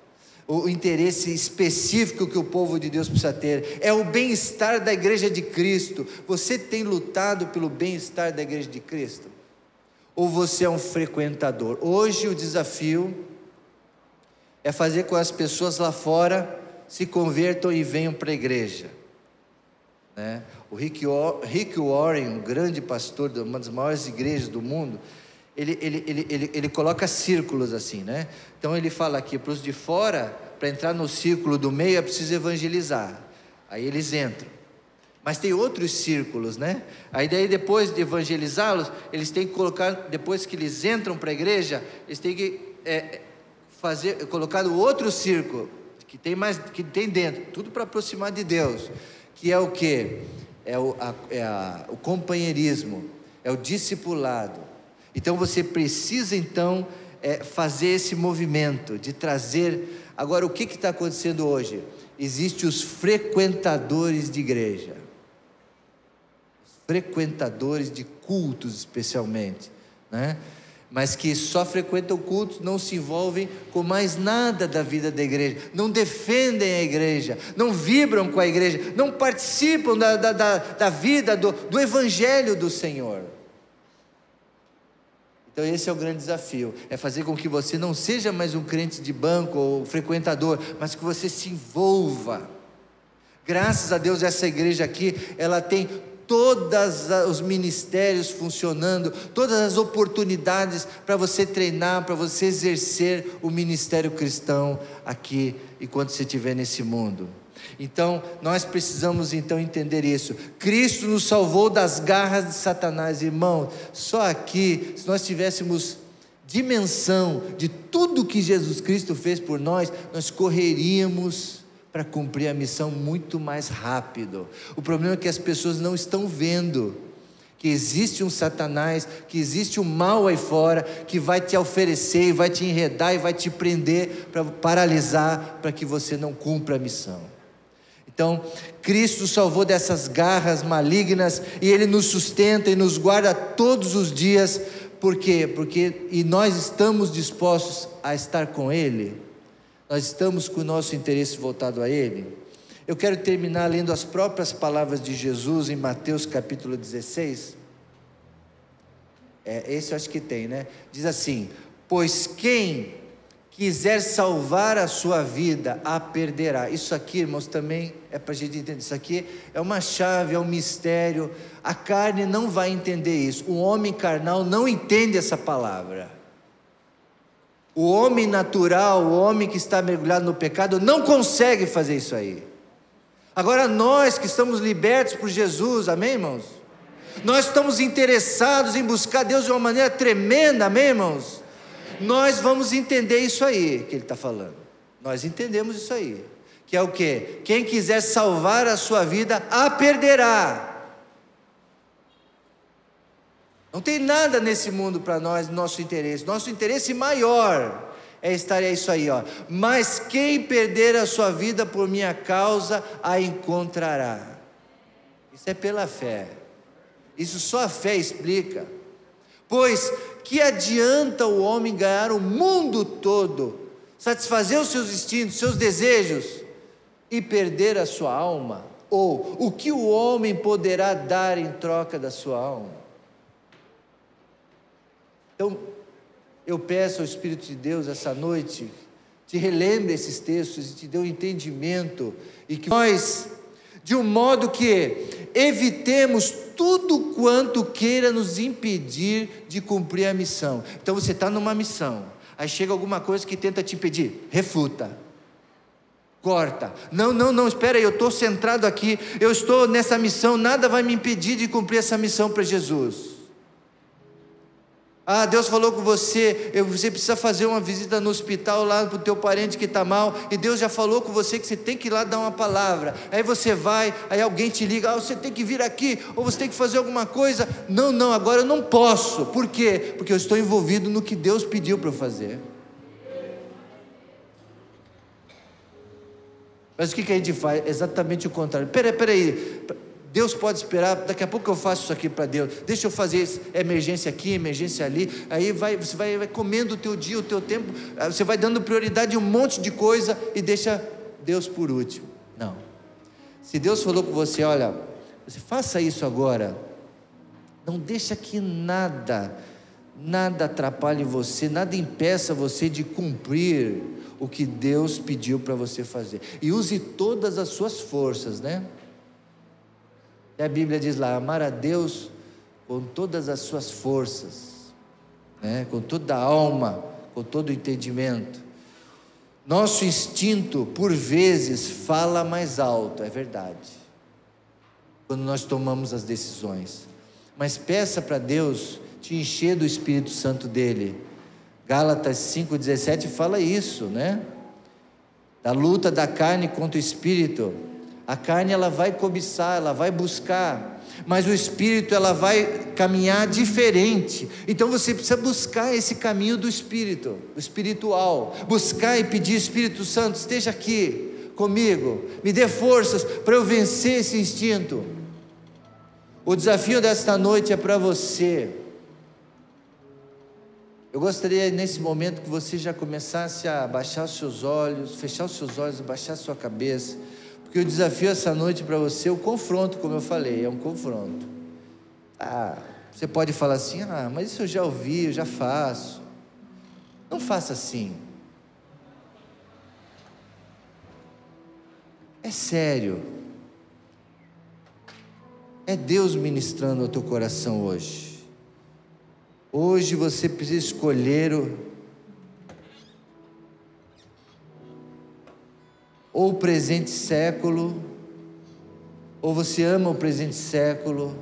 o interesse específico que o povo de Deus precisa ter, é o bem-estar da igreja de Cristo. Você tem lutado pelo bem-estar da igreja de Cristo? Ou você é um frequentador? Hoje o desafio é fazer com que as pessoas lá fora se convertam e venham para a igreja, né? O Rick Warren, um grande pastor de uma das maiores igrejas do mundo, ele coloca círculos assim, né? Então ele fala aqui para os de fora, para entrar no círculo do meio é preciso evangelizar, aí eles entram. Mas tem outros círculos, né? Aí daí depois de evangelizá-los, eles têm que colocar, depois que eles entram para a igreja, eles têm que colocar o outro círculo, que tem dentro, tudo para aproximar de Deus, que é o quê? O companheirismo, é o discipulado. Então você precisa então fazer esse movimento de trazer. Agora, o que está acontecendo hoje? Existem os frequentadores de igreja, frequentadores de cultos especialmente, né? Mas que só frequentam cultos, não se envolvem com mais nada da vida da igreja, não defendem a igreja, não vibram com a igreja, não participam da vida, do evangelho do Senhor. Então esse é o grande desafio, é fazer com que você não seja mais um crente de banco ou frequentador, mas que você se envolva. Graças a Deus essa igreja aqui, ela tem todos os ministérios funcionando, todas as oportunidades para você treinar, para você exercer o ministério cristão aqui, enquanto você estiver nesse mundo. Então, nós precisamos então entender isso. Cristo nos salvou das garras de Satanás, irmão. Só aqui, se nós tivéssemos dimensão de tudo que Jesus Cristo fez por nós, nós correríamos para cumprir a missão muito mais rápido. O problema é que as pessoas não estão vendo que existe um Satanás, que existe um mal aí fora, que vai te oferecer, vai te enredar e vai te prender, para paralisar, para que você não cumpra a missão. Então, Cristo nos salvou dessas garras malignas, e Ele nos sustenta e nos guarda todos os dias. Por quê? E nós estamos dispostos a estar com Ele, nós estamos com o nosso interesse voltado a Ele. Eu quero terminar lendo as próprias palavras de Jesus em Mateus capítulo 16, esse eu acho que tem, né? Diz assim: pois quem quiser salvar a sua vida, a perderá. Isso aqui, irmãos, também é para a gente entender. Isso aqui é uma chave, é um mistério. A carne não vai entender isso. O homem carnal não entende essa palavra. O homem natural, o homem que está mergulhado no pecado, não consegue fazer isso aí. Agora nós que estamos libertos por Jesus, amém, irmãos? Nós estamos interessados em buscar Deus de uma maneira tremenda, amém, irmãos? Nós vamos entender isso aí que ele está falando. Nós entendemos isso aí, que é o quê? Quem quiser salvar a sua vida, a perderá. Não tem nada nesse mundo para nós, nosso interesse maior é estar, é isso aí, ó. Mas quem perder a sua vida por minha causa, a encontrará. Isso é pela fé, isso só a fé explica. Pois que adianta o homem ganhar o mundo todo, satisfazer os seus instintos, seus desejos, e perder a sua alma? Ou o que o homem poderá dar em troca da sua alma? Então, eu peço ao Espírito de Deus essa noite, te relembre esses textos e te dê um entendimento, e que nós, de um modo que evitemos tudo quanto queira nos impedir de cumprir a missão. Então você está numa missão, aí chega alguma coisa que tenta te impedir, refuta, corta. Não, espera aí, eu estou centrado aqui, eu estou nessa missão, nada vai me impedir de cumprir essa missão para Jesus. Deus falou com você, você precisa fazer uma visita no hospital lá para o teu parente que está mal, e Deus já falou com você que você tem que ir lá dar uma palavra. Aí você vai, aí alguém te liga, você tem que vir aqui, ou você tem que fazer alguma coisa. Não, agora eu não posso. Por quê? Porque eu estou envolvido no que Deus pediu para eu fazer. Mas o que a gente faz? Exatamente o contrário. Peraí, Deus pode esperar, daqui a pouco eu faço isso aqui para Deus, deixa eu fazer isso, emergência aqui, emergência ali. Aí você vai comendo o teu dia, o teu tempo, você vai dando prioridade a um monte de coisa e deixa Deus por último. Não, se Deus falou com você, olha, você faça isso agora, não deixa que nada atrapalhe você, nada impeça você de cumprir o que Deus pediu para você fazer, e use todas as suas forças, né? E a Bíblia diz lá, amar a Deus com todas as suas forças, né? Com toda a alma, com todo o entendimento. Nosso instinto, por vezes, fala mais alto, é verdade, quando nós tomamos as decisões, mas peça para Deus te encher do Espírito Santo dele. Gálatas 5,17 fala isso, né? Da luta da carne contra o Espírito. A carne ela vai cobiçar, ela vai buscar, mas o Espírito ela vai caminhar diferente. Então você precisa buscar esse caminho do Espírito, o espiritual, buscar e pedir, Espírito Santo, esteja aqui comigo, me dê forças para eu vencer esse instinto. O desafio desta noite é para você. Eu gostaria nesse momento que você já começasse a baixar os seus olhos, fechar os seus olhos, baixar a sua cabeça, porque o desafio essa noite para você, o confronto, como eu falei, é um confronto. Você pode falar assim, mas isso eu já ouvi, eu já faço. Não faça assim. É sério. É Deus ministrando ao teu coração hoje. Hoje você precisa escolher ou o presente século, ou você ama o presente século,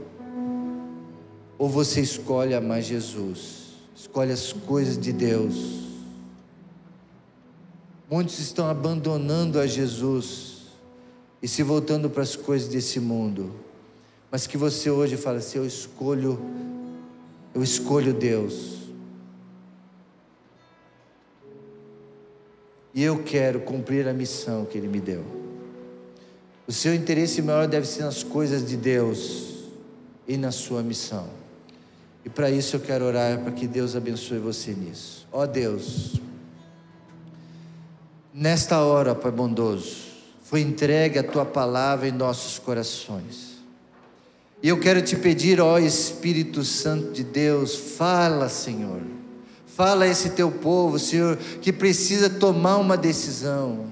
ou você escolhe amar Jesus, escolhe as coisas de Deus. Muitos estão abandonando a Jesus e se voltando para as coisas desse mundo, mas que você hoje fala assim, eu escolho Deus, e eu quero cumprir a missão que Ele me deu. O seu interesse maior deve ser nas coisas de Deus e na sua missão, e para isso eu quero orar para que Deus abençoe você nisso. Ó Deus, nesta hora, Pai bondoso, foi entregue a Tua palavra em nossos corações, e eu quero te pedir, ó Espírito Santo de Deus, fala, Senhor, fala a esse teu povo, Senhor, que precisa tomar uma decisão.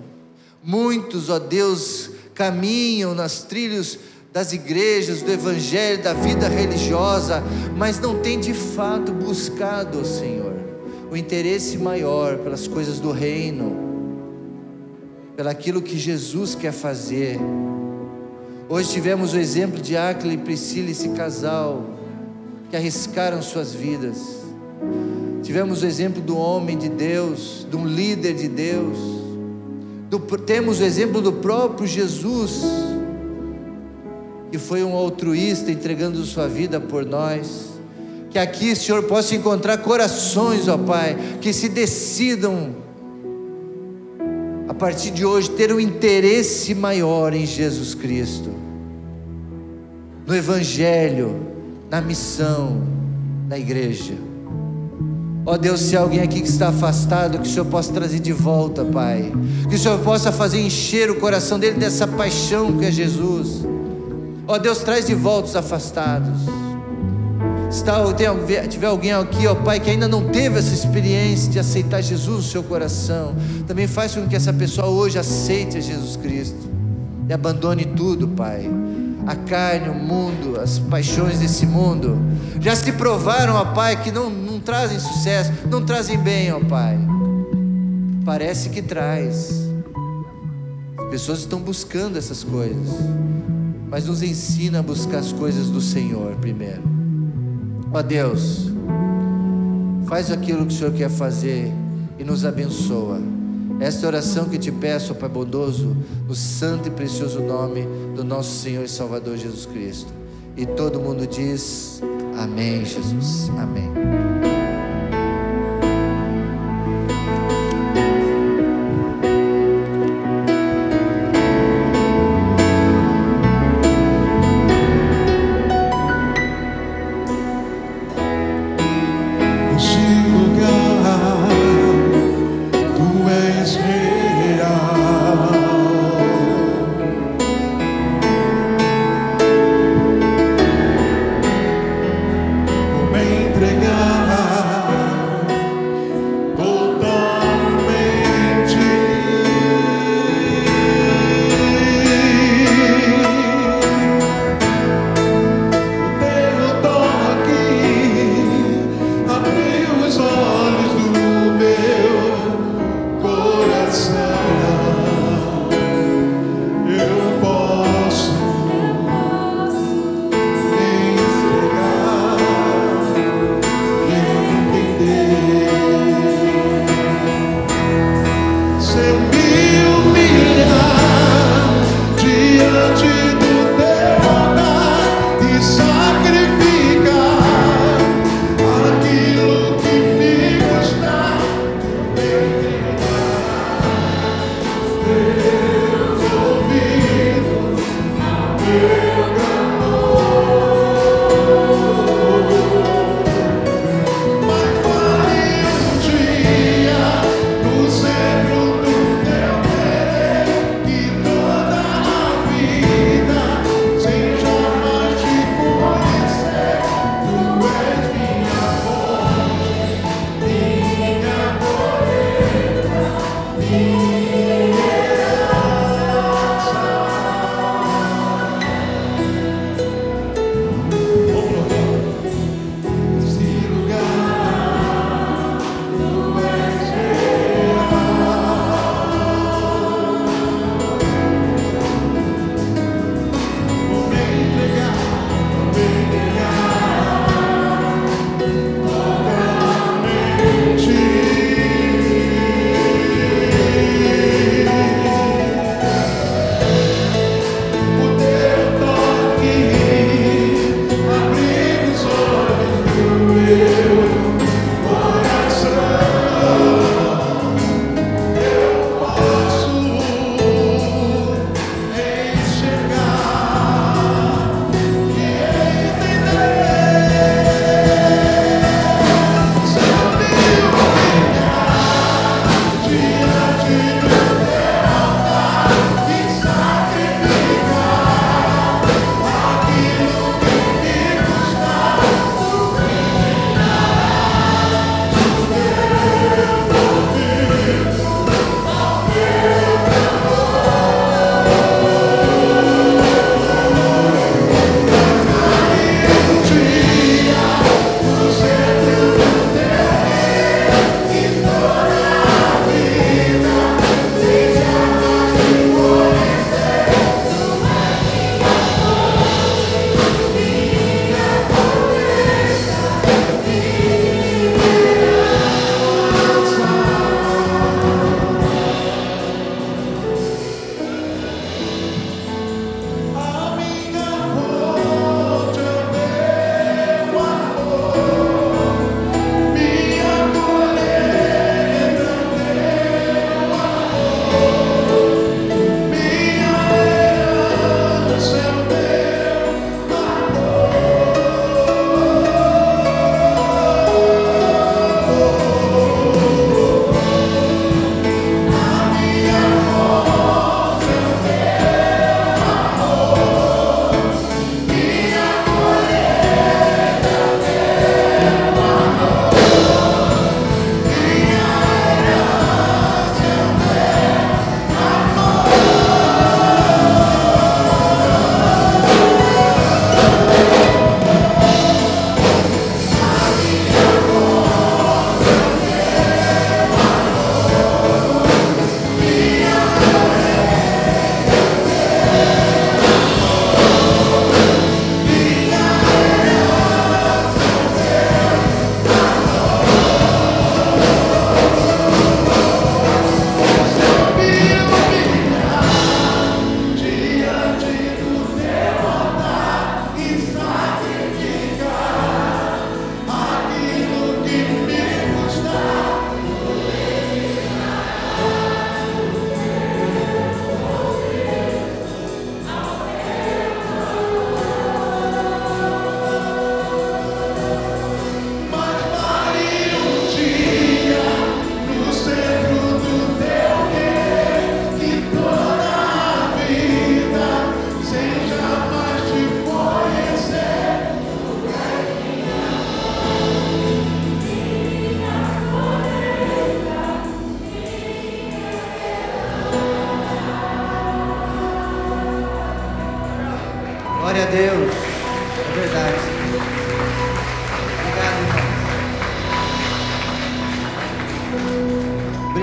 Muitos, ó Deus, caminham nas trilhos das igrejas, do evangelho, da vida religiosa, mas não tem de fato buscado, Senhor, o interesse maior pelas coisas do reino, pelaquilo que Jesus quer fazer. Hoje tivemos o exemplo de Áquila e Priscila, esse casal que arriscaram suas vidas. Tivemos o exemplo do homem de Deus, de um líder de Deus. Temos o exemplo do próprio Jesus, que foi um altruísta entregando sua vida por nós. Que aqui, Senhor, possa encontrar corações, ó Pai, que se decidam a partir de hoje ter um interesse maior em Jesus Cristo, no Evangelho, na missão, na igreja. Ó Deus, se há alguém aqui que está afastado, que o Senhor possa trazer de volta, Pai, que o Senhor possa fazer encher o coração dele dessa paixão que é Jesus. Ó Deus, traz de volta os afastados. Se tiver alguém aqui, ó Pai, que ainda não teve essa experiência de aceitar Jesus no seu coração, também faz com que essa pessoa hoje aceite a Jesus Cristo e abandone tudo, Pai. A carne, o mundo, as paixões desse mundo já se provaram, ó Pai, que não trazem sucesso, não trazem bem, ó Pai. Parece que traz. As pessoas estão buscando essas coisas, mas nos ensina a buscar as coisas do Senhor primeiro. Ó Deus, faz aquilo que o Senhor quer fazer e nos abençoa. Esta oração que te peço, ó Pai bondoso, no santo e precioso nome do nosso Senhor e Salvador Jesus Cristo. E todo mundo diz: amém, Jesus, amém. Entregar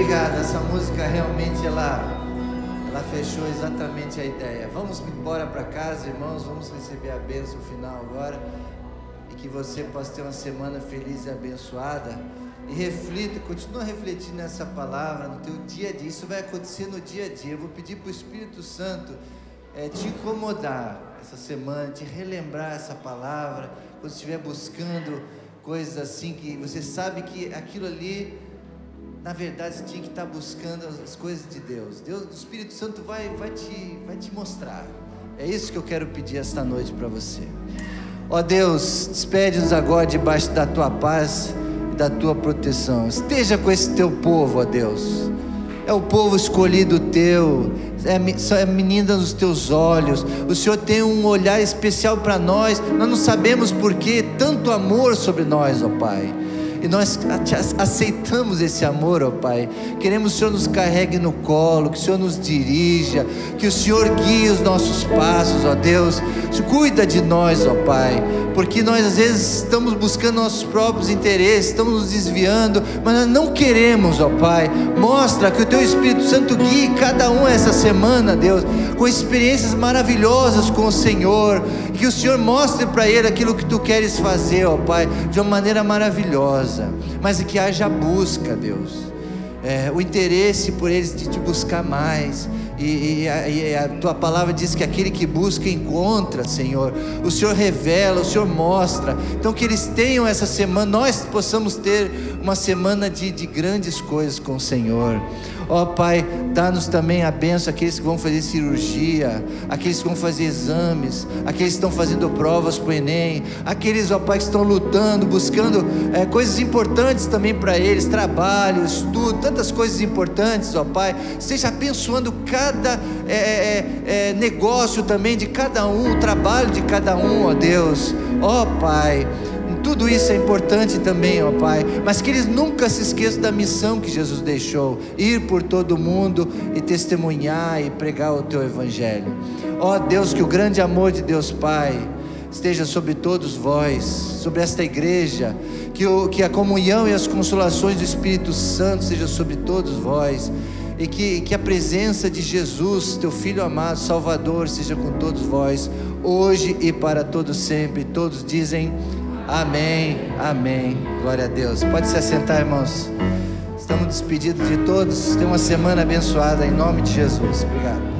obrigado. Essa música realmente ela fechou exatamente a ideia. Vamos embora para casa, irmãos. Vamos receber a bênção final agora. E que você possa ter uma semana feliz e abençoada. E reflita, continua refletindo nessa palavra no teu dia a dia. Isso vai acontecer no dia a dia. Eu vou pedir para o Espírito Santo te incomodar essa semana, te relembrar essa palavra. Quando estiver buscando coisas assim que você sabe que aquilo ali, na verdade, você tinha que estar buscando as coisas de Deus. O Espírito Santo vai te mostrar. É isso que eu quero pedir esta noite para você. Ó Deus, despede-nos agora debaixo da tua paz e da tua proteção. Esteja com esse teu povo, ó Deus. É o povo escolhido teu, é menina dos teus olhos. O Senhor tem um olhar especial para nós. Nós não sabemos por que tanto amor sobre nós, ó Pai. E nós aceitamos esse amor, ó Pai. Queremos que o Senhor nos carregue no colo, que o Senhor nos dirija, que o Senhor guie os nossos passos, ó Deus. Cuida de nós, ó Pai, porque nós às vezes estamos buscando nossos próprios interesses, estamos nos desviando, mas nós não queremos, ó Pai. Mostra que o Teu Espírito Santo guie cada um essa semana, Deus, com experiências maravilhosas com o Senhor, que o Senhor mostre para ele aquilo que Tu queres fazer, ó Pai, de uma maneira maravilhosa. Mas que haja busca, Deus, o interesse por eles de te buscar mais. E a tua palavra diz que aquele que busca encontra, Senhor. O Senhor revela, o Senhor mostra. Então que eles tenham essa semana, nós possamos ter uma semana de grandes coisas com o Senhor. Ó Pai, dá-nos também a bênção aqueles que vão fazer cirurgia, aqueles que vão fazer exames, aqueles que estão fazendo provas para o Enem, aqueles, ó Pai, que estão lutando, buscando coisas importantes também para eles, trabalho, estudo, tantas coisas importantes, ó Pai. Esteja abençoando cada negócio também de cada um, o trabalho de cada um, ó Deus. Ó Pai, tudo isso é importante também, ó Pai, mas que eles nunca se esqueçam da missão que Jesus deixou: ir por todo mundo e testemunhar e pregar o Teu Evangelho. Ó Deus, que o grande amor de Deus Pai esteja sobre todos vós, sobre esta igreja, que a comunhão e as consolações do Espírito Santo sejam sobre todos vós, e que a presença de Jesus, Teu Filho amado, Salvador, seja com todos vós, hoje e para todos sempre. Todos dizem amém, amém. Glória a Deus. Pode se assentar, irmãos. Estamos despedidos de todos. Tenha uma semana abençoada em nome de Jesus. Obrigado.